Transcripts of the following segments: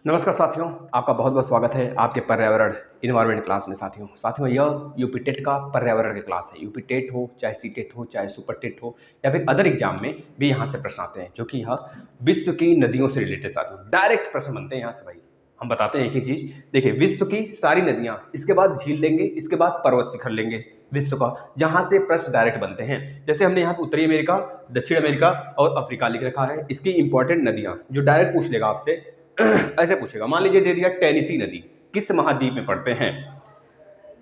नमस्कार साथियों, आपका बहुत बहुत स्वागत है आपके पर्यावरण इन्वायरमेंट क्लास में। साथियों यह यूपी टेट का पर्यावरण की क्लास है। यूपी टेट हो, चाहे सी टेट हो, चाहे सुपर टेट हो, या फिर अदर एग्जाम में भी यहाँ से प्रश्न आते हैं, क्योंकि यह विश्व की नदियों से रिलेटेड साथियों डायरेक्ट प्रश्न बनते हैं यहाँ से। भाई हम बताते हैं एक ही चीज़, देखिए विश्व की सारी नदियाँ, इसके बाद झील लेंगे, इसके बाद पर्वत शिखर लेंगे विश्व का, जहाँ से प्रश्न डायरेक्ट बनते हैं। जैसे हमने यहाँ पे उत्तरी अमेरिका, दक्षिण अमेरिका और अफ्रीका लिख रखा है। इसकी इंपॉर्टेंट नदियाँ जो डायरेक्ट पूछ लेगा आपसे ऐसे पूछेगा, मान लीजिए दे दिया टेनेसी नदी किस महाद्वीप में पड़ते हैं,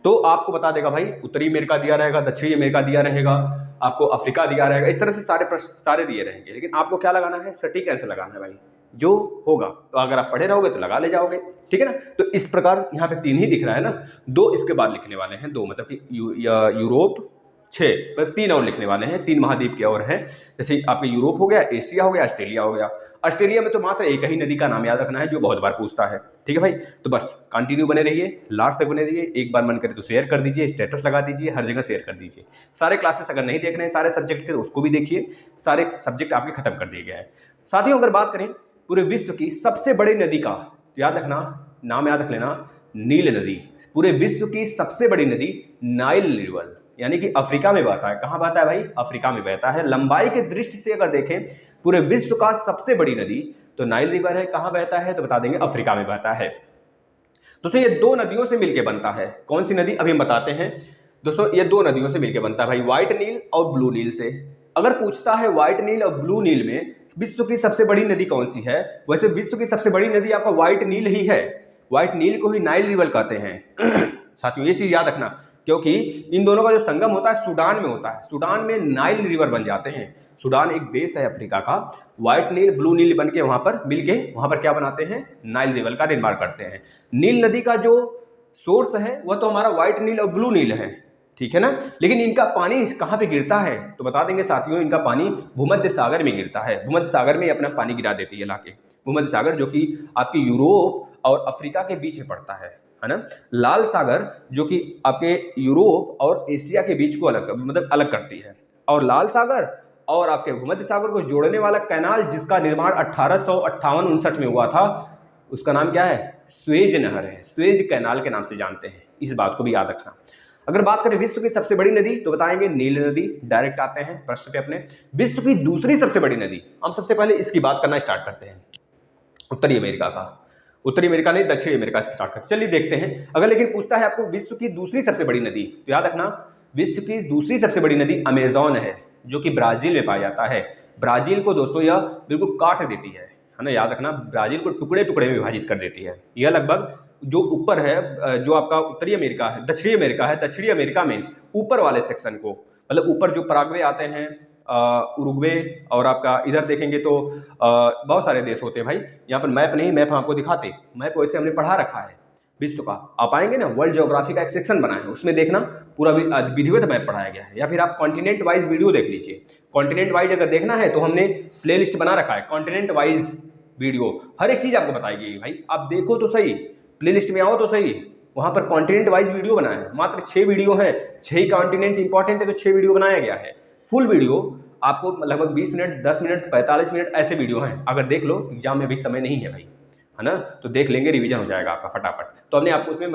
तो आपको बता देगा भाई उत्तरी अमेरिका दिया रहेगा, दक्षिणी अमेरिका दिया रहेगा, आपको अफ्रीका दिया रहेगा। इस तरह से सारे प्रश्न सारे दिए रहेंगे, लेकिन आपको क्या लगाना है, सटीक आंसर लगाना है भाई, जो होगा। तो अगर आप पढ़े रहोगे तो लगा ले जाओगे, ठीक है ना। तो इस प्रकार यहाँ पे 3 ही दिख रहा है ना, 2 इसके बाद लिखने वाले हैं, 2 मतलब कि यूरोप 6, मतलब 3 और लिखने वाले हैं, 3 महाद्वीप के और हैं। जैसे आपके यूरोप हो गया, एशिया हो गया, ऑस्ट्रेलिया हो गया। ऑस्ट्रेलिया में तो मात्र एक ही नदी का नाम याद रखना है जो बहुत बार पूछता है, ठीक है भाई। तो बस कंटिन्यू बने रहिए, लास्ट तक बने रहिए। एक बार मन करे तो शेयर कर दीजिए, स्टेटस लगा दीजिए, हर जगह शेयर कर दीजिए। सारे क्लासेस अगर नहीं देख रहे हैं सारे सब्जेक्ट के, तो उसको भी देखिए, सारे सब्जेक्ट आपके खत्म कर दिए गए हैं। साथियों अगर बात करें पूरे विश्व की सबसे बड़ी नदी का, तो याद रखना, नाम याद रख लेना, नील नदी। पूरे विश्व की सबसे बड़ी नदी नाइल रिवर, यानी कि अफ्रीका में बहता है। कहां बहता है भाई? अफ्रीका में बहता है। लंबाई की दृष्टि से अगर देखें पूरे विश्व का सबसे बड़ी नदी तो नाइल रिवर है। कहां बहता है? तो बता देंगे अफ्रीका में बहता है। दोस्तों ये 2 नदियों से मिलकर बनता है। कौन सी नदी? अभी हम बताते हैं दोस्तों। ये 2 नदियों से मिलकर बनता है भाई, व्हाइट नील और ब्लू नील से। अगर पूछता है व्हाइट नील और ब्लू नील में विश्व की सबसे बड़ी नदी कौन सी है, वैसे विश्व की सबसे बड़ी नदी आपका व्हाइट नील ही है। व्हाइट नील को ही नाइल रिवर कहते हैं। साथियों ये चीज याद रखना, क्योंकि इन दोनों का जो संगम होता है सूडान में होता है। सूडान में नाइल रिवर बन जाते हैं। सूडान एक देश है अफ्रीका का। व्हाइट नील ब्लू नील बन के वहां पर मिलके वहां पर क्या बनाते हैं? नाइल रिवर का निर्माण करते हैं। नील नदी का जो सोर्स है वह तो हमारा व्हाइट नील और ब्लू नील है, ठीक है ना। लेकिन इनका पानी कहाँ पे गिरता है? तो बता देंगे साथियों, इनका पानी भूमध्य सागर में गिरता है। भूमध्य सागर में अपना पानी गिरा देती है लाके। भूमध्य सागर जो कि आपके यूरोप और अफ्रीका के बीच में पड़ता है ना। लाल सागर जो कि आपके यूरोप और एशिया के बीच को अलग करती है। और लाल सागर और आपके भूमध्य सागर को जोड़ने वाला कैनाल जिसका निर्माण 1858-59 में हुआ था, उसका नाम क्या है? स्वेज नहर है। स्वेज कैनाल के नाम से जानते हैं, इस बात को भी याद रखना। अगर बात करें विश्व की सबसे बड़ी नदी तो बताएंगे नील नदी। डायरेक्ट आते हैं प्रश्न पे अपने। विश्व की दूसरी सबसे बड़ी नदी, हम सबसे पहले इसकी बात करना स्टार्ट करते हैं, उत्तरी अमेरिका का। उत्तरी अमेरिका नहीं, दक्षिणी अमेरिका से स्टार्ट करते, चलिए देखते हैं। अगर लेकिन पूछता है आपको विश्व की दूसरी सबसे बड़ी नदी, तो याद रखना विश्व की दूसरी सबसे बड़ी नदी अमेज़न है, जो कि ब्राजील में पाया जाता है। ब्राजील को दोस्तों यह बिल्कुल काट देती है ना। याद रखना ब्राजील को टुकड़े टुकड़े में विभाजित कर देती है। यह लगभग जो ऊपर है, जो आपका उत्तरी अमेरिका है, दक्षिणी अमेरिका है, दक्षिणी अमेरिका में ऊपर वाले सेक्शन को, मतलब ऊपर जो पराग्वे आते हैं, उरुग्वे, और आपका इधर देखेंगे तो बहुत सारे देश होते हैं भाई। यहाँ पर मैप नहीं, मैप हम आपको दिखाते, मैप वैसे हमने पढ़ा रखा है विश्व का। आप आएंगे ना, वर्ल्ड ज्योग्राफी का एक सेक्शन बना है, उसमें देखना पूरा विधिवत मैप पढ़ाया गया है। या फिर आप कॉन्टिनेंट वाइज वीडियो देख लीजिए। कॉन्टिनेंट वाइज अगर देखना है तो हमने प्ले लिस्ट बना रखा है, कॉन्टिनेंट वाइज वीडियो, हर एक चीज आपको बताई गई भाई। आप देखो तो सही, प्ले लिस्ट में आओ तो सही, वहां पर कॉन्टिनेंट वाइज वीडियो बनाया है। मात्र 6 वीडियो है, 6 कॉन्टिनेंट इंपॉर्टेंट है तो 6 वीडियो बनाया गया है। फुल वीडियो आपको लगभग 20 मिनट, 10 मिनट, 45 मिनट ऐसे वीडियो हैं। अगर देख लो, एग्जाम में भी समय नहीं है भाई, है ना, तो देख लेंगे, रिवीजन हो जाएगा आपका फटाफट। तो हमने आपको उसमें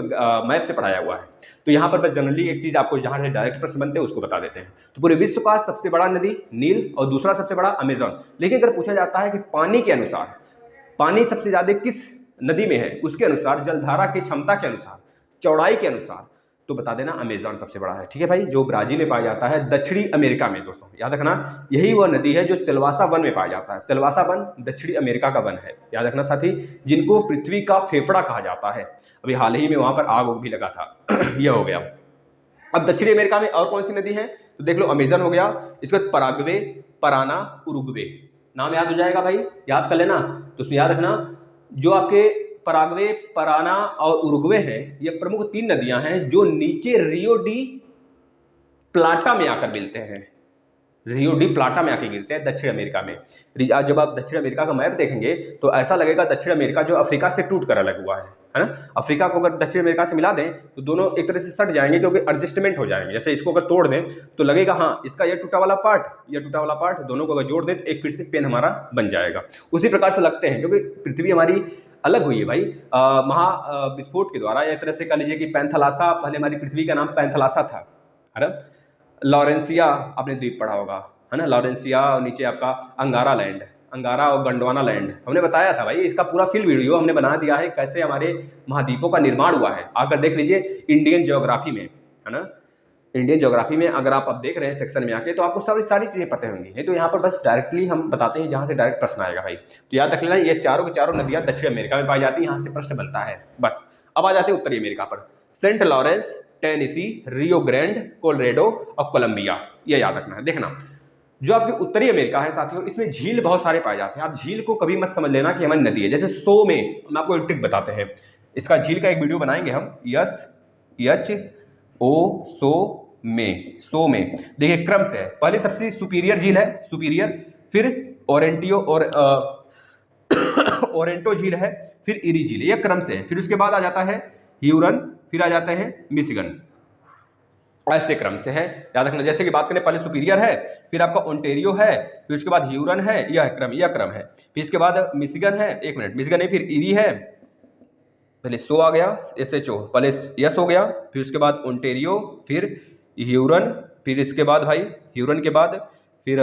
मैप से पढ़ाया हुआ है। तो यहाँ पर बस जनरली एक चीज आपको जहाँ से डायरेक्ट प्रश्न बनते हैं उसको बता देते हैं। तो पूरे विश्व का सबसे बड़ा नदी नील और दूसरा सबसे बड़ा अमेज़न। लेकिन अगर पूछा जाता है कि पानी के अनुसार पानी सबसे ज्यादा किस नदी में है, उसके अनुसार, जलधारा की क्षमता के अनुसार, चौड़ाई के अनुसार, तो बता देना अमेज़न सबसे बड़ा है, ठीक है भाई, जो ब्राजील में पाया जाता है दक्षिणी अमेरिका में। दोस्तों याद रखना यही वह नदी है जो सिल्वासा वन में पाया जाता है। सिल्वासा वन दक्षिणी अमेरिका का वन है, याद रखना साथी, जिनको पृथ्वी का फेफड़ा कहा जाता है। अभी हाल ही में वहां पर आग भी लगा था। यह हो गया। अब दक्षिणी अमेरिका में और कौन सी नदी है तो देख लो, अमेज़न हो गया, इसके बाद पराग्वे, पराना, उरुग्वे, नाम याद हो जाएगा भाई, याद कर लेना। तो उसमें याद रखना जो आपके पराग्वे, पराना और उरुग्वे हैं, ये प्रमुख 3 नदियां हैं जो नीचे रियो डी प्लाटा में आकर मिलते हैं। रियो डी प्लाटा में आके गिरते हैं दक्षिण अमेरिका में। जब आप दक्षिण अमेरिका का मैप देखेंगे तो ऐसा लगेगा दक्षिण अमेरिका जो अफ्रीका से टूट कर अलग हुआ है ना। अफ्रीका को अगर दक्षिण अमेरिका से मिला दें तो दोनों एक तरह से सट जाएंगे, क्योंकि एडजस्टमेंट हो जाएंगे। जैसे इसको अगर तोड़ दें तो लगेगा हाँ इसका ये टूटा वाला पार्ट, ये टूटा वाला पार्ट, दोनों को अगर जोड़ दें तो एक फिर से पेन हमारा बन जाएगा। उसी प्रकार से लगते हैं, क्योंकि पृथ्वी हमारी अलग हुई है भाई महा विस्फोट के द्वारा, या एक तरह से कह लीजिए कि पैंथलासा, पहले हमारी पृथ्वी का नाम पैंथलासा था, है ना। लॉरेंसिया आपने द्वीप पढ़ा होगा, है ना, लॉरेंसिया, और नीचे आपका अंगारा लैंड, अंगारा और गंडवाना लैंड, हमने बताया था भाई, इसका पूरा फुल वीडियो हमने बना दिया है कैसे हमारे महाद्वीपों का निर्माण हुआ है, आकर देख लीजिए इंडियन ज्योग्राफी में, है ना। इंडियन ज्योग्राफी में अगर आप अब देख रहे हैं सेक्शन में आके, तो आपको सारी चीज़ें पता होंगी, नहीं तो यहाँ पर बस डायरेक्टली हम बताते हैं जहाँ से डायरेक्ट प्रश्न आएगा भाई। तो याद रख लेना, ये चारों की चारों नदियाँ दक्षिण अमेरिका में पाई जाती हैं, यहाँ से प्रश्न बनता है बस। अब आ जाते हैं उत्तरी अमेरिका पर, सेंट लॉरेंस, टेनेसी, रियो ग्रैंड, कोलोराडो और कोलंबिया, ये याद रखना है। देखना, जो आपकी उत्तरी अमेरिका है साथियों, इसमें झील बहुत सारे पाए जाते हैं। आप झील को कभी मत समझ लेना कि हमारी नदी है, जैसे सो में, हम आपको एक ट्रिक बताते हैं, इसका झील का एक वीडियो बनाएंगे हम, SHO सो में देखिए क्रम से है, पहले सबसे सुपीरियर झील है, सुपीरियर, फिर ओरेंटियो और ओरेंटो झील है, फिर इरी झील, ये क्रम से है, फिर उसके बाद आ जाता है ह्यूरन, फिर आ जाते हैं मिशिगन, ऐसे क्रम से है, याद रखना। जैसे कि बात करें, पहले सुपीरियर है, फिर आपका ओंटेरियो है, फिर उसके बाद ह्यूरन है, यह क्रम है, फिर इसके बाद मिशिगन है, एक मिनट, मिशिगन है, फिर इरी है, पहले सो आ गया, SHO, पहले यस हो गया, फिर उसके बाद ओंटेरियो, फिर ह्यूरन, फिर इसके बाद भाई ह्यूरन के बाद फिर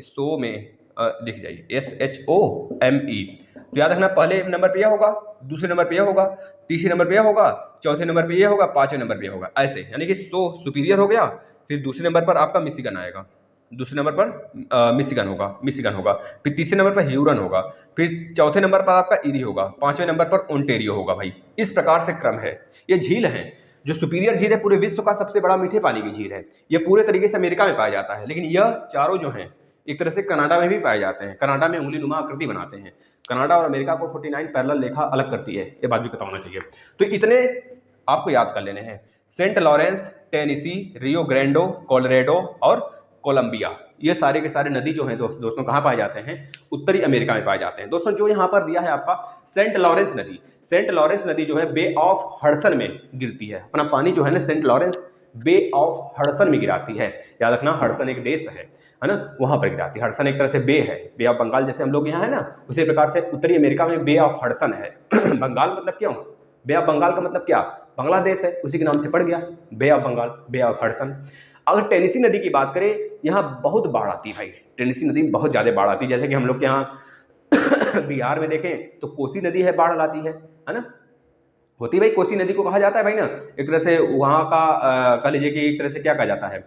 सो में लिख जाइए SHOME। तो याद रखना, पहले नंबर पे यह होगा, दूसरे नंबर पे यह होगा, तीसरे नंबर पे यह होगा, चौथे नंबर पे यह होगा, पांचवें नंबर पे यह होगा, ऐसे, यानी कि सो सुपीरियर हो गया, फिर दूसरे नंबर पर आपका मिशिगन आएगा, दूसरे नंबर पर मिशिगन होगा, फिर तीसरे नंबर पर ह्यूरन होगा, फिर चौथे नंबर पर आपका इरी होगा, पांचवें नंबर पर ओंटेरियो होगा भाई। इस प्रकार से क्रम है। ये झील है, जो सुपीरियर झील है पूरे विश्व का सबसे बड़ा मीठे पानी की झील है, ये पूरे तरीके से अमेरिका में पाया जाता है, लेकिन यह चारों जो हैं एक तरह से कनाडा में भी पाए जाते हैं, कनाडा में उंगली नुमा आकृति बनाते हैं। कनाडा और अमेरिका को 49 पैरेलल रेखा अलग करती है, ये बात भी पता होना चाहिए। तो इतने आपको याद कर लेने हैं, सेंट लॉरेंस, टेनेसी, रियो ग्रैंडो, कोलोराडो और कोलंबिया, ये सारे के सारे नदी जो हैं दोस्तों कहाँ पाए जाते हैं, उत्तरी अमेरिका में पाए जाते हैं। दोस्तों जो यहाँ पर दिया है आपका सेंट लॉरेंस नदी, सेंट लॉरेंस नदी जो है बे ऑफ हडसन में गिरती है, अपना पानी जो है ना Saint Lawrence Bay of Hudson में गिराती है। याद रखना, हडसन एक देश है ना, वहां पर गिराती है। हडसन एक तरह से बे है, बे ऑफ बंगाल जैसे हम लोग यहाँ है ना, उसी प्रकार से उत्तरी अमेरिका में बे ऑफ हडसन है। बंगाल मतलब क्यों, बे ऑफ बंगाल का मतलब क्या, बांग्लादेश है, उसी के नाम से पड़ गया Bay of Bengal, Bay of Hudson. अगर टेनेसी नदी की बात करें, यहाँ बहुत बाढ़ आती है भाई, टेनेसी नदी में बहुत ज़्यादा बाढ़ आती है। जैसे कि हम लोग के यहाँ बिहार में देखें तो कोसी नदी है, बाढ़ लाती है ना, होती भाई, कोसी नदी को कहा जाता है भाई ना, एक तरह से वहाँ का कह लीजिए कि एक तरह से क्या कहा जाता है,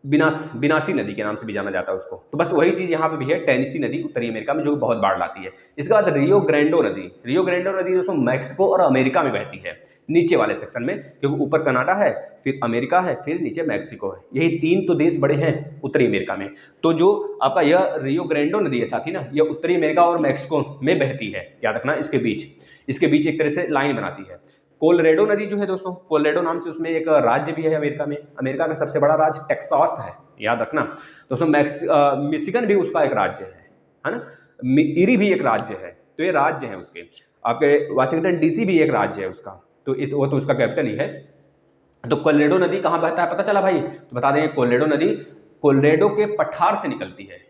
बिनासी नदी के नाम से भी जाना जाता है उसको। तो बस वही चीज़ यहाँ पे भी है, टेनेसी नदी उत्तरी अमेरिका में जो बहुत बाढ़ लाती है। इसके बाद रियो ग्रैंडो नदी, रियो ग्रैंडो नदी दोस्तों मैक्सिको और अमेरिका में बहती है, नीचे वाले सेक्शन में, क्योंकि ऊपर कनाडा है, फिर अमेरिका है, फिर नीचे मैक्सिको है, यही तीन तो देश बड़े हैं उत्तरी अमेरिका में। तो जो आपका यह रियो ग्रैंडो नदी है साथी ना, यह उत्तरी अमेरिका और मैक्सिको में बहती है, याद रखना, इसके बीच एक तरह से लाइन बनाती है। कोलोराडो नदी जो है दोस्तों, कोलोराडो नाम से उसमें एक राज्य भी है अमेरिका में, अमेरिका का सबसे बड़ा राज्य टेक्सास है, याद रखना दोस्तों। मिशिगन भी उसका एक राज्य है ना, इरी भी एक राज्य है, तो ये राज्य है उसके। आपके वाशिंगटन DC भी एक राज्य है उसका, तो वो तो उसका कैपिटल ही है। तो कोलोराडो नदी कहाँ बहता है पता चला भाई, तो बता देंगे, कोलोराडो नदी कोलोराडो के पठार से निकलती है,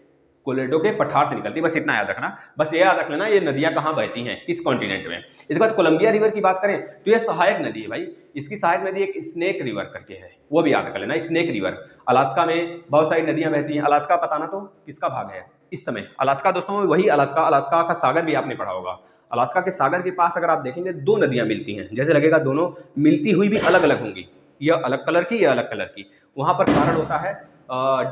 कोलोराडो के पठार से निकलती है, बस इतना याद रखना। बस ये याद रख लेना ये नदियां कहाँ बहती हैं, किस कॉन्टिनेंट में। इसके बाद कोलंबिया रिवर की बात करें तो ये सहायक नदी है भाई, इसकी सहायक नदी एक स्नेक रिवर करके है, वो भी याद कर लेना, स्नेक रिवर। अलास्का में बहुत सारी नदियां बहती हैं, अलास्का पता ना तो किसका भाग है इस समय, अलास्का दोस्तों वही अलास्का का सागर भी आपने पढ़ा होगा। अलास्का के सागर के पास अगर आप देखेंगे दो नदियां मिलती हैं, जैसे लगेगा दोनों मिलती हुई भी अलग अलग होंगी, यह अलग कलर की, यह अलग कलर की। वहां पर कारण होता है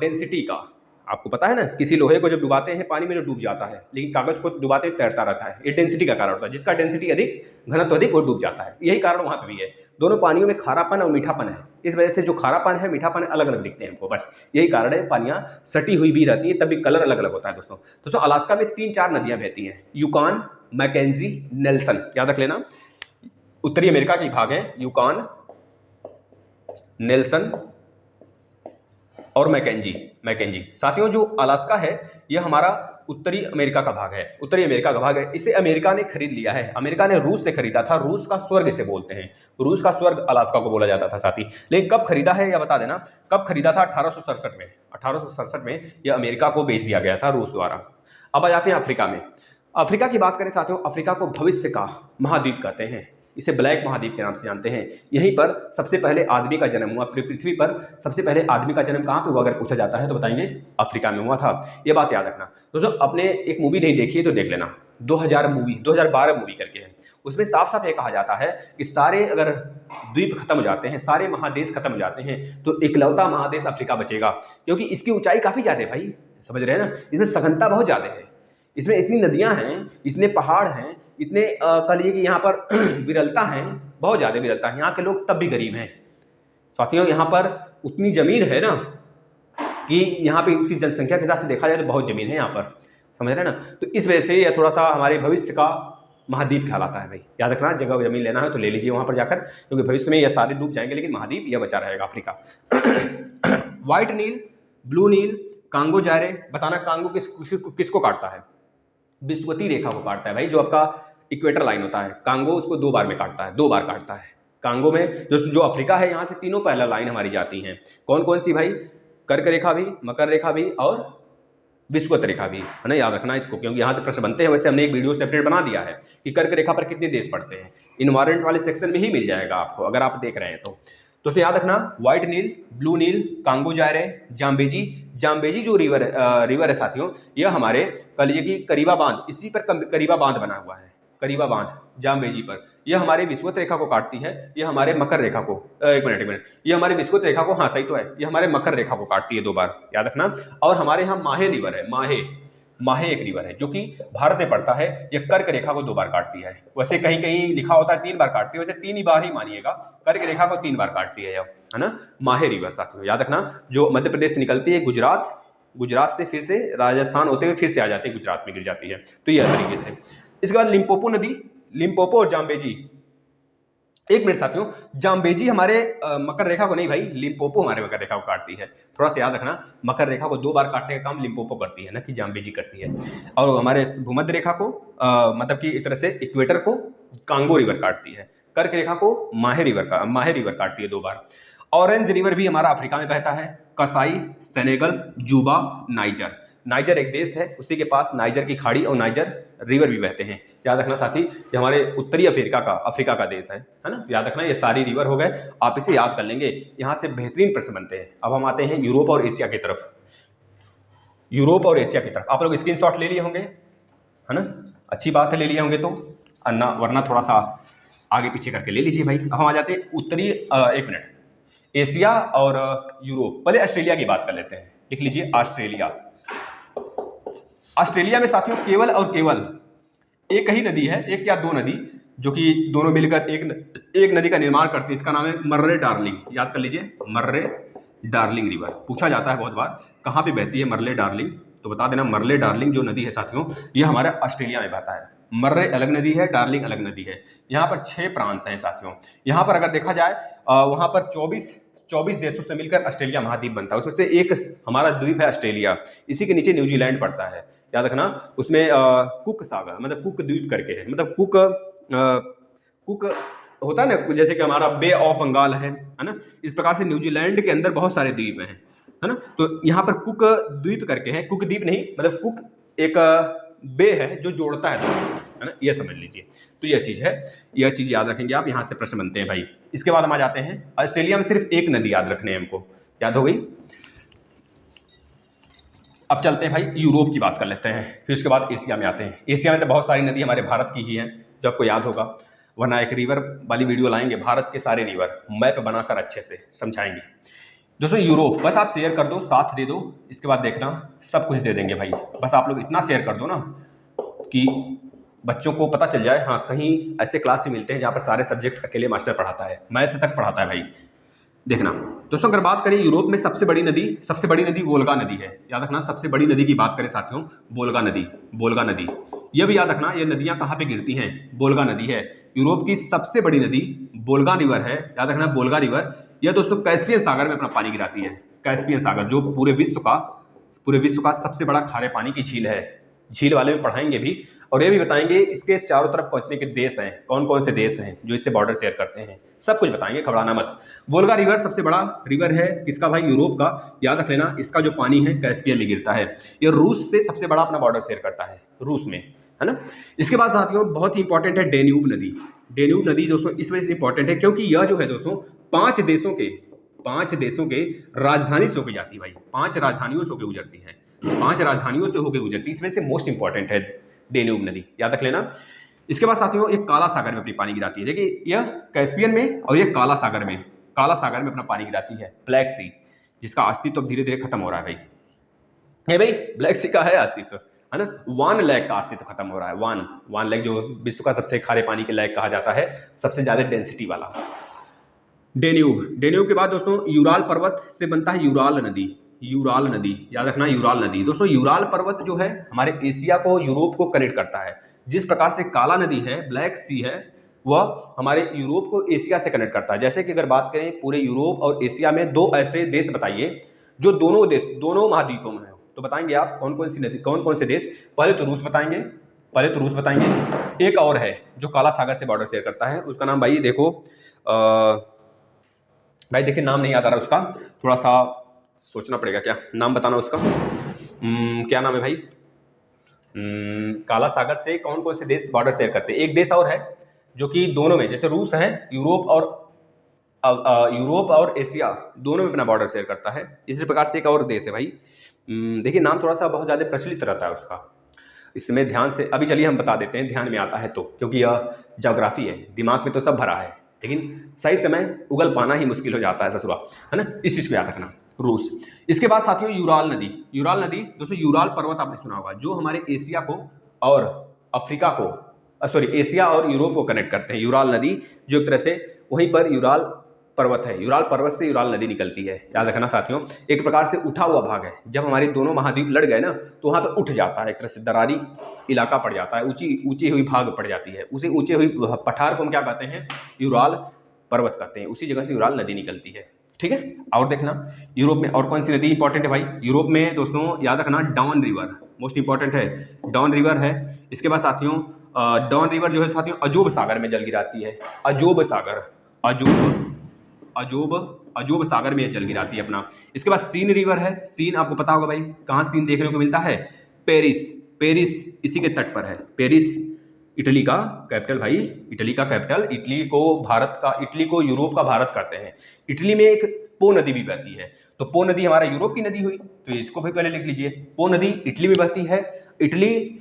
डेंसिटी का, आपको पता है ना, किसी लोहे को जब डुबाते हैं पानी में जो डूब जाता है, लेकिन कागज को डुबाते तैरता रहता है, ये डेंसिटी का कारण होता है, जिसका डेंसिटी अधिक, घनत्व अधिक, वो डूब जाता है। यही कारण वहाँ पे भी है, दोनों पानियों में खारापन और मीठापन है, इस वजह से जो खारापन है मीठापन है अलग अलग दिखते हैं हमको, बस यही कारण है। पानियाँ सटी हुई भी रहती है तब भी कलर अलग अलग होता है दोस्तों। अलास्का में 3-4 नदियाँ बहती हैं, यूकॉन, मैकेंजी, नेल्सन, याद रख लेना, उत्तरी अमेरिका की भाग है यूकॉन, नेल्सन और मैकेंजी। साथियों जो अलास्का है यह हमारा उत्तरी अमेरिका का भाग है, उत्तरी अमेरिका का भाग है। इसे अमेरिका ने खरीद लिया है, अमेरिका ने रूस से खरीदा था, रूस का स्वर्ग इसे बोलते हैं, रूस का स्वर्ग अलास्का को बोला जाता था साथी। लेकिन कब खरीदा है यह बता देना, कब खरीदा था, 1867 में, 1867 में यह अमेरिका को बेच दिया गया था रूस द्वारा। अब आ जाते हैं अफ्रीका में। अफ्रीका की बात करें साथियों, अफ्रीका को भविष्य का महाद्वीप कहते हैं, इसे ब्लैक महाद्वीप के नाम से जानते हैं। यहीं पर सबसे पहले आदमी का जन्म हुआ, पृथ्वी पर सबसे पहले आदमी का जन्म कहाँ पे हुआ अगर पूछा जाता है तो बताएंगे अफ्रीका में हुआ था। ये बात याद रखना दोस्तों। अपने एक मूवी नहीं देखी है तो देख लेना, 2012 मूवी करके है, उसमें साफ साफ ये कहा जाता है कि सारे अगर द्वीप खत्म हो जाते हैं, सारे महादेश खत्म हो जाते हैं, तो इकलौता महादेश अफ्रीका बचेगा, क्योंकि इसकी ऊंचाई काफी ज्यादा है भाई, समझ रहे हैं ना, इसमें सघनता बहुत ज्यादा है, इसमें इतनी नदियां हैं, इतने पहाड़ हैं, इतने कह लीजिए कि यहाँ पर विरलता है, बहुत ज़्यादा विरलता है। यहाँ के लोग तब भी गरीब हैं साथियों, यहाँ पर उतनी ज़मीन है ना कि यहाँ पे उसकी जनसंख्या के हिसाब से देखा जाए तो बहुत ज़मीन है यहाँ पर, समझ रहे हैं ना। तो इस वजह से यह थोड़ा सा हमारे भविष्य का महाद्वीप कहलाता है भाई, याद रखना। जगह जमीन लेना है तो ले लीजिए वहाँ पर जाकर, क्योंकि भविष्य में यह सारे डूब जाएंगे लेकिन महाद्वीप यह बचा रहेगा अफ्रीका। व्हाइट नील, ब्लू नील, कांगो जायरे, बताना कांगो किसको काटता है? विषुवतीय रेखा को काटता है भाई, जो आपका इक्वेटर लाइन होता है, कांगो उसको 2 बार में काटता है, 2 बार काटता है। कांगो में जो अफ्रीका है यहाँ से 3 पैरेलल लाइन हमारी जाती हैं, कौन कौन सी भाई? कर्क रेखा भी, मकर रेखा भी और विषुवत रेखा भी, है ना, याद रखना इसको, क्योंकि यहाँ से प्रश्न बनते हैं। वैसे हमने एक वीडियो सेपरेट बना दिया है कि कर्क रेखा पर कितने देश पड़ते हैं, इन्वायरमेंट वाले सेक्शन में ही मिल जाएगा आपको अगर आप देख रहे हैं तो याद रखना व्हाइट नील, ब्लू नील, कांगो जायरे, जाम्बेजी जो रिवर है साथियों, यह हमारे कह लीजिए कि करीबा बांध, इसी पर करीबा बांध बना हुआ है, करीबा बांध जाम्बेजी पर, यह हमारे विषुवत रेखा को काटती है, यह हमारे मकर रेखा को एक मिनट, यह हमारे विषुवत रेखा को, हाँ सही तो है, यह हमारे मकर रेखा को काटती है 2 बार, याद रखना। और हमारे यहाँ माहे रिवर है, माहे एक रिवर है जो कि भारत में पड़ता है, यह कर्क रेखा को 2 बार काटती है। वैसे कहीं कहीं लिखा होता है 3 बार काटती है, वैसे 3 ही बार ही मानिएगा, कर्क रेखा को 3 बार काटती है ना, माहे रिवर साथियों, याद रखना। जो मध्य प्रदेश से निकलती है, गुजरात से फिर से राजस्थान होते हुए फिर से आ जाती है, गुजरात में गिर जाती है, तो यह तरीके से। इसके बाद लिम्पोपो नदी, लिम्पोपो और जाम्बेजी, एक मिनट साथियों, जाम्बेजी हमारे मकर रेखा को नहीं भाई, लिम्पोपो हमारे मकर रेखा को काटती है, थोड़ा सा याद रखना। मकर रेखा को 2 बार काटने का काम लिम्पोपो करती है ना कि जाम्बेजी करती है। और हमारे भूमध्य रेखा को मतलब कि एक तरह से इक्वेटर को कांगो रिवर काटती है, कर्क रेखा को माहे रिवर काटती है 2 बार। ऑरेंज रिवर भी हमारा अफ्रीका में बहता है, कसाई, सेनेगल, जूबा, नाइजर एक देश है, उसी के पास नाइजर की खाड़ी और नाइजर रिवर भी बहते हैं, याद रखना साथी। ये हमारे उत्तरी अफ्रीका का देश है ना, याद रखना। ये सारी रिवर हो गए, आप इसे याद कर लेंगे, यहाँ से बेहतरीन प्रश्न बनते हैं। अब हम आते हैं यूरोप और एशिया की तरफ। आप लोग स्क्रीनशॉट ले लिए होंगे, है ना, अच्छी बात है, ले लिए होंगे तो, वरना थोड़ा सा आगे पीछे करके ले लीजिए भाई। अब हम आ जाते हैं उत्तरी, एक मिनट, एशिया और यूरोप। पहले ऑस्ट्रेलिया की बात कर लेते हैं, लिख लीजिए ऑस्ट्रेलिया में साथियों केवल और केवल एक ही नदी है, एक या 2 नदी, जो कि दोनों मिलकर एक नदी का निर्माण करती है, इसका नाम है मर्रे डार्लिंग, याद कर लीजिए, मर्रे डार्लिंग रिवर। पूछा जाता है बहुत बार कहाँ पे बहती है मर्रे डार्लिंग, तो बता देना मर्रे डार्लिंग जो नदी है साथियों, यह हमारे ऑस्ट्रेलिया में बहता है। मर्रे अलग नदी है, डार्लिंग अलग नदी है। यहाँ पर 6 प्रांत हैं साथियों। यहाँ पर अगर देखा जाए वहाँ पर 24 देशों से मिलकर ऑस्ट्रेलिया महाद्वीप बनता है, उसमें से एक हमारा द्वीप है ऑस्ट्रेलिया, इसी के नीचे न्यूजीलैंड पड़ता है, याद रखना। उसमें कुक सागर मतलब कुक द्वीप करके है, मतलब कुक होता है ना, जैसे कि हमारा बे ऑफ बंगाल है ना, इस प्रकार से न्यूजीलैंड के अंदर बहुत सारे द्वीप हैं, है ना। तो यहाँ पर कुक द्वीप करके है, कुक द्वीप नहीं, मतलब कुक एक बे है जो जोड़ता है ना, यह समझ लीजिए। तो यह चीज़ याद रखेंगे आप, यहाँ से प्रश्न बनते हैं भाई। इसके बाद हम आ जाते हैं ऑस्ट्रेलिया में सिर्फ एक नदी याद रखने हैं हमको, याद हो गई। अब चलते हैं भाई यूरोप की बात कर लेते हैं, फिर उसके बाद एशिया में आते हैं। एशिया में तो बहुत सारी नदी हमारे भारत की ही हैं, जो आपको याद होगा, वरना एक रिवर वाली वीडियो लाएंगे, भारत के सारे रिवर मैप बनाकर अच्छे से समझाएंगे। दोस्तों यूरोप, बस आप शेयर कर दो, साथ दे दो, इसके बाद देखना सब कुछ दे देंगे भाई। बस आप लोग इतना शेयर कर दो ना कि बच्चों को पता चल जाए, हाँ कहीं ऐसे क्लास से मिलते हैं जहाँ पर सारे सब्जेक्ट अकेले मास्टर पढ़ाता है, मैथ तक पढ़ाता है भाई। देखना दोस्तों, अगर बात करें यूरोप में सबसे बड़ी नदी वोल्गा नदी है, याद रखना। सबसे बड़ी नदी की बात करें साथियों, वोल्गा नदी, यह भी याद रखना। ये नदियां कहाँ पे गिरती हैं? वोल्गा नदी है यूरोप की सबसे बड़ी नदी, वोल्गा रिवर है, याद रखना वोल्गा रिवर। यह दोस्तों कैस्पियन सागर में अपना पानी गिराती है, कैस्पियन सागर जो पूरे विश्व का सबसे बड़ा खारे पानी की झील है। झील वाले में पढ़ाएंगे भी, और ये भी बताएंगे इसके चारों तरफ पहुंचने के देश हैं, कौन कौन से देश हैं जो इससे बॉर्डर शेयर करते हैं, सब कुछ बताएंगे, घबराना मत। वोल्गा रिवर सबसे बड़ा रिवर है, किसका भाई? यूरोप का। याद रख लेना, इसका जो पानी है कैस्पियन में गिरता है। ये रूस से सबसे बड़ा अपना बॉर्डर शेयर करता है, रूस में, है ना। इसके बाद साथियों बहुत ही इंपॉर्टेंट है डेन्यूब नदी। डेन्यूब नदी दोस्तों इस वजह से इंपॉर्टेंट है क्योंकि यह जो है दोस्तों पांच देशों के राजधानी से होकर जाती है भाई, 5 राजधानियों से होकर गुजरती है, 5 राजधानियों से होकर गुजरती है, इसमें से मोस्ट इंपॉर्टेंट है डेन्यूब नदी, याद रख लेना। इसके बाद साथियों एक काला सागर में अपनी पानी गिराती है, देखिए यह कैस्पियन में और यह काला सागर में अपना पानी गिराती है, ब्लैक सी, जिसका अस्तित्व धीरे धीरे खत्म हो रहा है भाई। है भाई, ब्लैक सी का है अस्तित्व, है ना। वान लेक का अस्तित्व खत्म हो रहा है, वान लेक जो विश्व का सबसे खारे पानी के लेक कहा जाता है, सबसे ज्यादा डेंसिटी वाला। डेन्यूब के बाद दोस्तों यूराल पर्वत से बनता है यूराल नदी, याद रखना यूराल नदी। दोस्तों यूराल पर्वत जो है हमारे एशिया को यूरोप को कनेक्ट करता है, जिस प्रकार से काला नदी है, ब्लैक सी है, वह हमारे यूरोप को एशिया से कनेक्ट करता है। जैसे कि अगर बात करें पूरे यूरोप और एशिया में 2 ऐसे देश बताइए जो दोनों महाद्वीपों में है, तो बताएंगे आप कौन कौन से देश? पहले तो रूस बताएंगे, एक और है जो काला सागर से बॉर्डर शेयर करता है, उसका नाम भाई देखो भाई देखिए नाम नहीं याद आ रहा उसका, थोड़ा सा सोचना पड़ेगा, क्या नाम बताना उसका, क्या नाम है भाई? काला सागर से कौन कौन से देश बॉर्डर शेयर करते हैं? एक देश और है जो कि दोनों में, जैसे रूस है, यूरोप और एशिया दोनों में अपना बॉर्डर शेयर करता है, इसी प्रकार से एक और देश है भाई, देखिए नाम थोड़ा सा बहुत ज़्यादा प्रचलित रहता है उसका, इसमें ध्यान से अभी चलिए हम बता देते हैं, ध्यान में आता है तो, क्योंकि यह ज्योग्राफी है, दिमाग में तो सब भरा है, लेकिन सही समय उगल पाना ही मुश्किल हो जाता है ससुरा, है ना। इस चीज़ को याद रखना, रूस। इसके बाद साथियों यूराल नदी दोस्तों, यूराल पर्वत आपने सुना होगा, जो हमारे एशिया को और अफ्रीका को एशिया और यूरोप को कनेक्ट करते हैं। यूराल नदी जो एक तरह से वहीं पर यूराल पर्वत है, यूराल पर्वत से यूराल नदी निकलती है, याद रखना साथियों। एक प्रकार से उठा हुआ भाग है, जब हमारे दोनों महाद्वीप लड़ गए ना तो वहाँ पर उठ जाता है, एक तरह से दरारी इलाका पड़ जाता है, ऊंची हुई भाग पड़ जाती है, उसी ऊंची हुई पठार को हम क्या कहते हैं? यूराल पर्वत कहते हैं, उसी जगह से यूराल नदी निकलती है, ठीक है। और देखना यूरोप में और कौन सी नदी इंपॉर्टेंट है भाई? यूरोप में दोस्तों याद रखना डॉन रिवर मोस्ट इंपॉर्टेंट है, डॉन रिवर है। इसके बाद साथियों डॉन रिवर जो है साथियों अजोब सागर में जल गिराती है, अजोब सागर में जल गिराती है अपना। इसके बाद सीन रिवर है, सीन आपको पता होगा भाई कहाँ सीन देखने को मिलता है? पेरिस इसी के तट पर है, पेरिस इटली का कैपिटल भाई, इटली को यूरोप का भारत कहते हैं। इटली में एक पो नदी भी बहती है, तो पो नदी हमारा यूरोप की नदी हुई, तो इसको भी पहले लिख लीजिए, पो नदी इटली में बहती है। इटली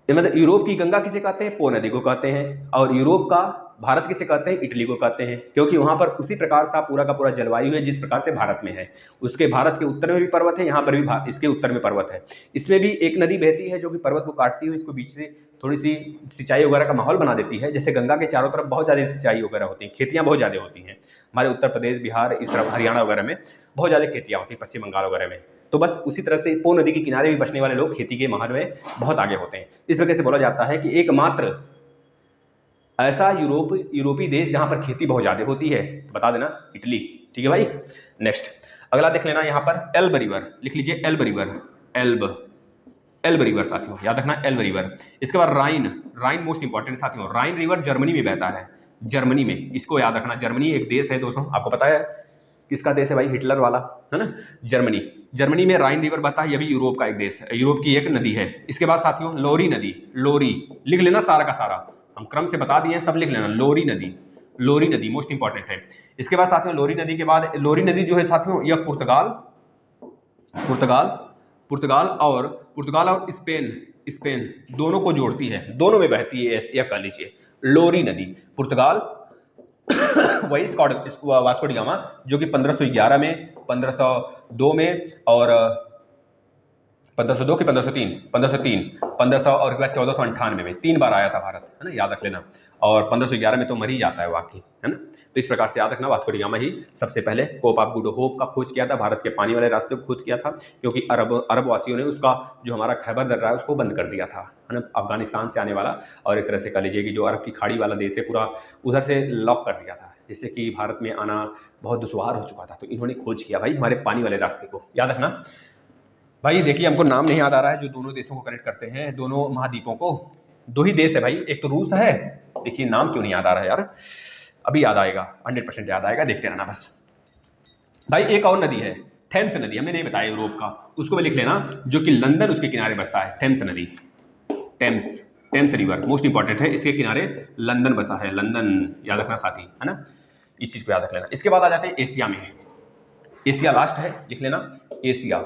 मतलब यूरोप की गंगा किसे कहते हैं? पो नदी को कहते हैं, और यूरोप का भारत किसे कहते हैं? इटली को कहते हैं, क्योंकि वहां पर उसी प्रकार से पूरा का पूरा जलवायु है जिस प्रकार से भारत में है। उसके भारत के उत्तर में भी पर्वत है, यहाँ पर भी इसके उत्तर में पर्वत है। इसमें भी एक नदी बहती है जो कि पर्वत को काटती हुई इसको बीच से थोड़ी सी सिंचाई वगैरह का माहौल बना देती है। जैसे गंगा के चारों तरफ बहुत ज़्यादा सिंचाई वगैरह होती है, खेतियाँ बहुत ज़्यादा होती हैं, हमारे उत्तर प्रदेश, बिहार, इस तरफ हरियाणा वगैरह में बहुत ज़्यादा खेतियाँ होती हैं, पश्चिम बंगाल वगैरह में। तो बस उसी तरह से पो नदी के किनारे भी बसने वाले लोग खेती के माहौल में बहुत आगे होते हैं। इस वजह से बोला जाता है कि एकमात्र ऐसा यूरोपीय देश जहां पर खेती बहुत ज्यादा होती है, तो बता देना इटली, ठीक है भाई। नेक्स्ट अगला देख लेना, यहाँ पर एल्ब रिवर लिख लीजिए, एल्ब रिवर साथियों याद रखना, एल्ब रिवर। इसके बाद राइन मोस्ट इंपॉर्टेंट साथियों, राइन रिवर जर्मनी में बहता है, जर्मनी में, इसको याद रखना। जर्मनी एक देश है दोस्तों, आपको पता है किसका देश है भाई? हिटलर वाला, है ना, जर्मनी में राइन रिवर बहता है, यह भी यूरोप का एक देश है, यूरोप की एक नदी है। इसके बाद साथियों लोरी लिख लेना, सारा का सारा हम क्रम से बता दिए, सब लिख लेना, लोरी नदी मोस्ट इंपॉर्टेंट है। इसके बाद साथियों लोरी नदी के बाद, लोरी नदी जो है साथियों यह पुर्तगाल और स्पेन दोनों को जोड़ती है, दोनों में बहती है, यह कह लीजिए लोरी नदी। पुर्तगाल वही वास्को डी गामा जो कि 1511 में, 1502 में और 1502 की 1503 और 1498 में 3 बार आया था भारत, है ना, याद रख लेना। और 1511 में तो मर ही जाता है वाकई, है ना। तो इस प्रकार से याद रखना, वास्को डी गामा ही सबसे पहले केप ऑफ गुड होप का खोज किया था, भारत के पानी वाले रास्ते को खोज किया था, क्योंकि अरब वासियों ने उसका जो हमारा खैबर दर्रा है उसको बंद कर दिया था, है ना, अफगानिस्तान से आने वाला, और एक तरह से कह लीजिए कि जो अरब की खाड़ी वाला देश है पूरा उधर से लॉक कर दिया था, जिससे कि भारत में आना बहुत दुश्वार हो चुका था। तो इन्होंने खोज किया भाई हमारे पानी वाले रास्ते को, याद रखना भाई। देखिए हमको नाम नहीं याद आ रहा है जो दोनों देशों को कनेक्ट करते हैं, दोनों महाद्वीपों को, 2 ही देश है भाई, एक तो रूस है, देखिए नाम क्यों नहीं याद आ रहा है यार, अभी याद आएगा, 100% याद आएगा, देखते रहना बस भाई। एक और नदी है थेम्स नदी, हमने नहीं बताया यूरोप का, उसको भी लिख लेना, जो कि लंदन उसके किनारे बसता है, थेम्स नदी, टेम्स रिवर मोस्ट इंपॉर्टेंट है, इसके किनारे लंदन बसा है, लंदन याद रखना साथी, है ना, इस चीज को याद रख लेना। इसके बाद आ जाते हैं एशिया में, एशिया लास्ट है, लिख लेना एशिया,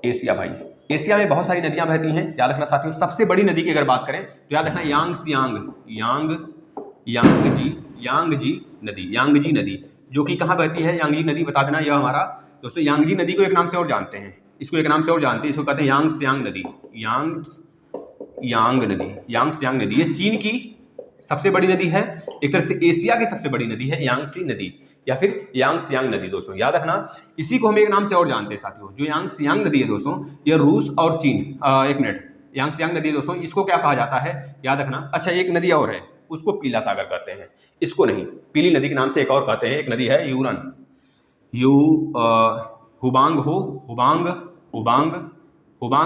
एशिया भाई, एशिया में बहुत सारी नदियां बहती हैं, याद रखना साथियों। सबसे बड़ी नदी की अगर बात करें तो याद रखना यांगजी नदी, जो कि कहाँ बहती है, यांगजी नदी बता देना। यह हमारा दोस्तों यांगजी नदी को एक नाम से और जानते हैं, इसको एक नाम से और जानते हैं, इसको कहते हैं यांगत्स्यांग नदी, यांगत्स्यांग नदी। ये चीन की सबसे बड़ी नदी है, एक तरह से एशिया की सबसे बड़ी नदी है यांगत्सी नदी या फिर यांगत्स्यांग नदी। दोस्तों याद रखना, इसी को हम एक नाम से और जानते हैं साथियों, जो यांगत्स्यांग नदी है दोस्तों, ये रूस और चीन, एक मिनट, यांगत्स्यांग नदी दोस्तों, इसको क्या कहा जाता है याद रखना। अच्छा, एक नदी और है, उसको पीला सागर कहते हैं, इसको नहीं, पीली नदी के नाम से एक और कहते हैं, एक नदी है यूरन, हुबांग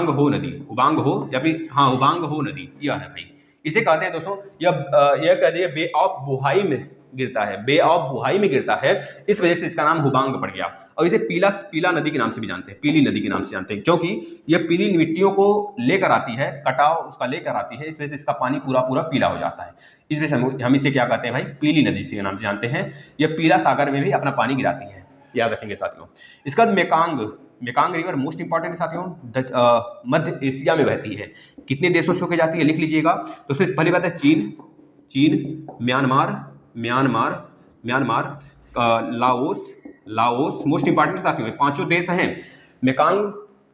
हो नदी, हुबांग हो या फिर हाँ हुबांग हो नदी, यह है भाई, इसे कहते हैं दोस्तों। यह कहते हैं बे ऑफ बुहाई में गिरता है, बे ऑफ बुहाई में गिरता है, इस वजह से इसका नाम हुबांग पड़ गया। और इसे पीला नदी के नाम से भी जानते हैं, पीली नदी के नाम से जानते हैं, क्योंकि यह पीली मिट्टियों को लेकर आती है, कटाव उसका लेकर आती है, इस वजह से इसका पानी पूरा पीला हो जाता है। इस वजह से हम इसे क्या कहते हैं भाई, पीली नदी के नाम से जानते हैं। यह पीला सागर में भी अपना पानी गिराती है, याद रखेंगे साथियों। इसका मेकांग रिवर मोस्ट इंपॉर्टेंट है साथियों, मध्य एशिया में बहती है। कितने देशों से होकर जाती है लिख लीजिएगा। तो सबसे पहली बात है चीन, म्यांमार, लाओस मोस्ट इंपॉर्टेंट साथियों, पांचों देश हैं। मेकांग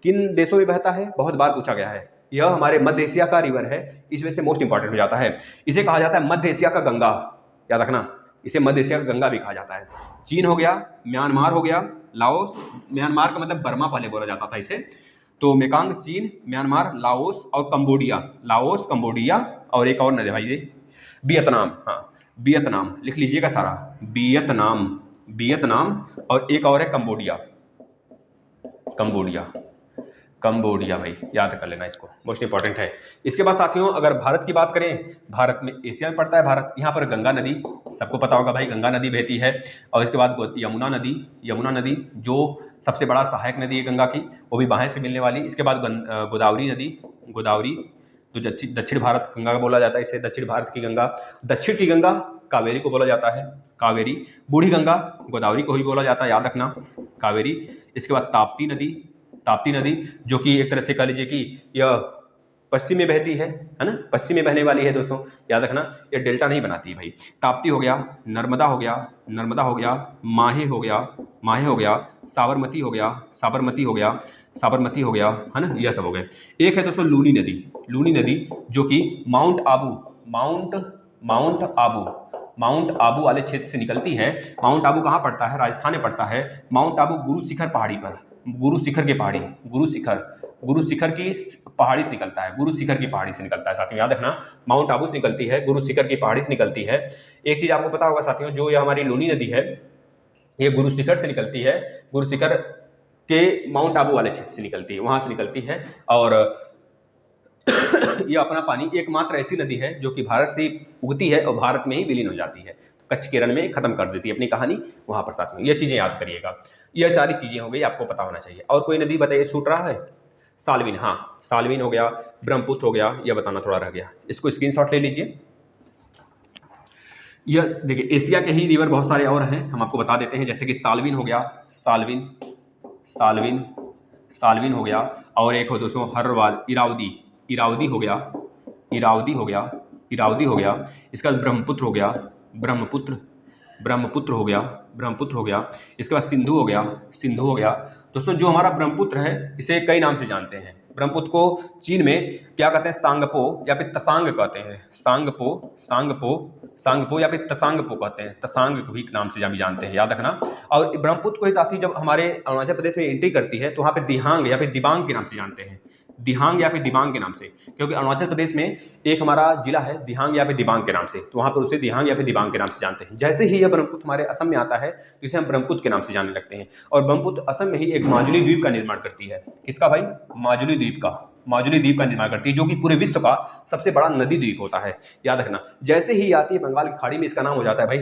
किन देशों में बहता है, बहुत बार पूछा गया है। यह हमारे मध्य एशिया का रिवर है, इस वजह से मोस्ट इंपॉर्टेंट हो जाता है। इसे कहा जाता है मध्य एशिया का गंगा, याद रखना, इसे मध्य एशिया का गंगा भी कहा जाता है। चीन हो गया, म्यांमार हो गया, लाओस, म्यांमार का मतलब बर्मा पहले बोला जाता था इसे, तो मेकांग चीन, म्यांमार, लाओस और कंबोडिया, और एक और नदी भाई वियतनाम, हाँ वियतनाम लिख लीजिएगा सारा, वियतनाम और एक और है कंबोडिया भाई, याद कर लेना इसको, मोस्ट इंपॉर्टेंट है। इसके बाद साथियों अगर भारत की बात करें, भारत में एशिया में पड़ता है भारत, यहाँ पर गंगा नदी सबको पता होगा भाई, गंगा नदी बहती है। और इसके बाद यमुना नदी जो सबसे बड़ा सहायक नदी है गंगा की, वो भी बाहें से मिलने वाली। इसके बाद गोदावरी नदी, तो दक्षिण भारत गंगा का बोला जाता है इसे, दक्षिण भारत की गंगा। दक्षिण की गंगा कावेरी को बोला जाता है, कावेरी। बूढ़ी गंगा गोदावरी को ही बोला जाता है, याद रखना, कावेरी। इसके बाद ताप्ती नदी जो कि एक तरह से कह लीजिए कि यह पश्चिम में बहती है ना, पश्चिम में बहने वाली है दोस्तों, याद रखना, ये डेल्टा नहीं बनाती है भाई। ताप्ती हो गया, नर्मदा हो गया, माहे हो गया, साबरमती हो गया, है ना, यह सब हो गए। एक है दोस्तों लूनी नदी जो कि माउंट आबू वाले क्षेत्र से निकलती है। माउंट आबू कहाँ पड़ता है, राजस्थान में पड़ता है। माउंट आबू गुरु शिखर की पहाड़ी से निकलता है, साथियों याद रखना, माउंट आबू से निकलती है, गुरु शिखर की पहाड़ी से निकलती है। एक चीज आपको पता होगा साथियों, जो ये हमारी लूनी नदी है, ये गुरु शिखर से निकलती है, गुरु शिखर के माउंट आबू वाले क्षेत्र से निकलती है, वहां से निकलती है। और यह अपना पानी एकमात्र ऐसी नदी है जो कि भारत से उगती है और भारत में ही विलीन हो जाती है, कच्छ केरल में खत्म कर देती है अपनी कहानी वहां पर। साथियों ये चीजें याद करिएगा, यह सारी चीजें हो गई, आपको पता होना चाहिए। और कोई नदी बताइए छूट रहा है, साल्विन, हाँ साल्विन हो गया, ब्रह्मपुत्र हो गया, यह बताना थोड़ा रह गया, इसको स्क्रीनशॉट ले लीजिए। यह देखिए एशिया के ही रिवर बहुत सारे और हैं, हम आपको बता देते हैं, जैसे कि साल्विन हो गया, साल्विन हो गया, और एक हो दोस्तों हरवाल, इरावदी हो गया। इसके बाद ब्रह्मपुत्र हो गया। इसके बाद सिंधु हो गया। दोस्तों जो हमारा ब्रह्मपुत्र है, इसे कई नाम से जानते हैं। ब्रह्मपुत्र को चीन में क्या कहते हैं, सांगपो या फिर तसांग कहते हैं, सांगपो या फिर तसांगपो कहते हैं, तसांग भी नाम से भी जानते हैं, याद रखना। और ब्रह्मपुत्र को ही साथ ही जब हमारे अरुणाचल प्रदेश में एंट्री करती है तो वहाँ पे दिहांग या फिर दिबांग के नाम से जानते हैं, क्योंकि अरुणाचल प्रदेश में एक हमारा जिला है दिहांग या फिर दिबांग के नाम से, तो वहाँ पर उसे दिहांग या फिर दिबांग के नाम से जानते हैं। जैसे ही यह ब्रह्मपुत्र हमारे असम में आता है तो इसे हम ब्रह्मपुत्र के नाम से जानने लगते हैं। और ब्रह्मपुत्र असम में ही एक माजुली द्वीप का निर्माण करती है, किसका भाई, माजुली द्वीप का निर्माण करती है, जो कि पूरे विश्व का सबसे बड़ा नदी द्वीप होता है, याद रखना। जैसे ही आती है बंगाल की खाड़ी में, इसका नाम हो जाता है भाई,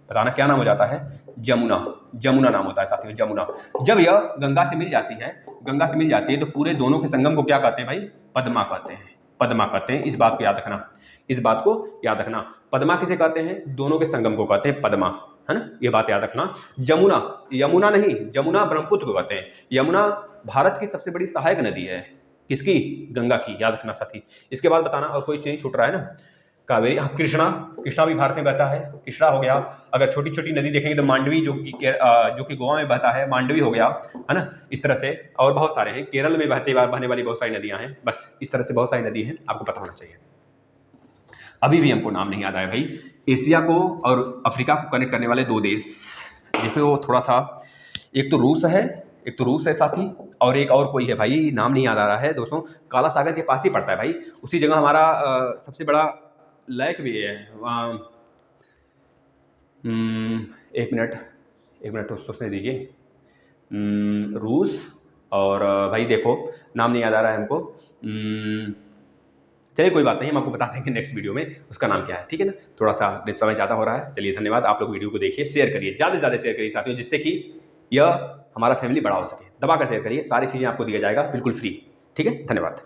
बताना क्या नाम हो जाता है, जमुना नाम होता है साथियों, जमुना। जब यह गंगा से मिल जाती है तो पूरे दोनों के संगम को क्या कहते हैं भाई, पद्मा कहते हैं, पद्मा कहते हैं। इस बात को याद रखना, इस बात को याद रखना। पद्मा किसे कहते हैं? दोनों के संगम को कहते हैं पद्मा, है ना, ये बात याद रखना। जमुना, यमुना नहीं, जमुना ब्रह्मपुत्र को कहते हैं। यमुना भारत की सबसे बड़ी सहायक नदी है, किसकी? गंगा की, याद रखना साथी। इसके बाद बताना और कोई चीज छूट रहा है ना। कावेरी, हाँ, कृष्णा, कृष्णा भी भारत में बहता है, कृष्णा हो गया। अगर छोटी छोटी नदी देखेंगे तो मांडवी जो कि गोवा में बहता है, मांडवी हो गया, है ना। इस तरह से और बहुत सारे हैं, केरल में बहने वाली बहुत सारी नदियां हैं। बस इस तरह से बहुत सारी नदी हैं, आपको पता होना चाहिए। अभी भी हमको नाम नहीं याद आया भाई। एशिया को और अफ्रीका को कनेक्ट करने वाले 2 देश, देखो थोड़ा सा, एक तो रूस है साथी, और एक और कोई है भाई, नाम नहीं याद आ रहा है दोस्तों। काला सागर के पास ही पड़ता है भाई, उसी जगह हमारा सबसे बड़ा लैक भी है वहाँ। एक मिनट तो सोचने दीजिए। रूस और भाई देखो नाम नहीं याद आ रहा है हमको। चलिए कोई बात नहीं, हम आपको बता देंगे नेक्स्ट वीडियो में उसका नाम क्या है, ठीक है ना। थोड़ा सा समय ज़्यादा हो रहा है। चलिए धन्यवाद, आप लोग वीडियो को देखिए, शेयर करिए, ज़्यादा से ज़्यादा शेयर करिए साथियों, जिससे कि यह हमारा फैमिली बड़ा हो सके। दबा कर शेयर करिए, सारी चीज़ें आपको दिया जाएगा बिल्कुल फ्री, ठीक है। धन्यवाद।